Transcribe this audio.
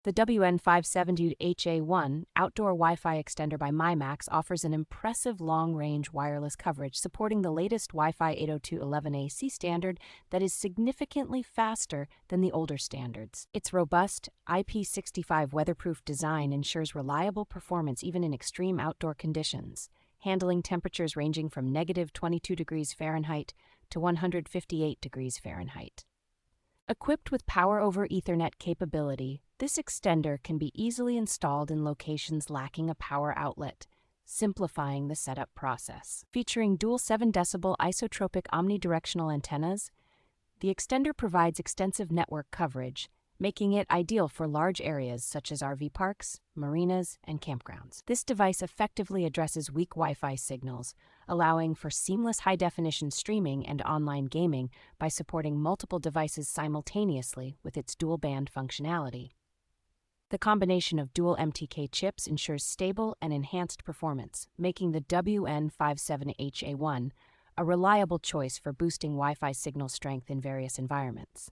The WN570HA1 Outdoor Wi-Fi Extender by MyMAX offers an impressive long-range wireless coverage supporting the latest Wi-Fi 802.11ac standard that is significantly faster than the older standards. Its robust IP65 weatherproof design ensures reliable performance even in extreme outdoor conditions, handling temperatures ranging from -22 degrees Fahrenheit to 158 degrees Fahrenheit. Equipped with Power over Ethernet capability, this extender can be easily installed in locations lacking a power outlet, simplifying the setup process. Featuring dual 7 decibel isotropic omni-directional antennas, the extender provides extensive network coverage, making it ideal for large areas such as RV parks, marinas, and campgrounds. This device effectively addresses weak Wi-Fi signals, allowing for seamless high-definition streaming and online gaming by supporting multiple devices simultaneously with its dual-band functionality. The combination of dual MTK chips ensures stable and enhanced performance, making the WN570HA1 a reliable choice for boosting Wi-Fi signal strength in various environments.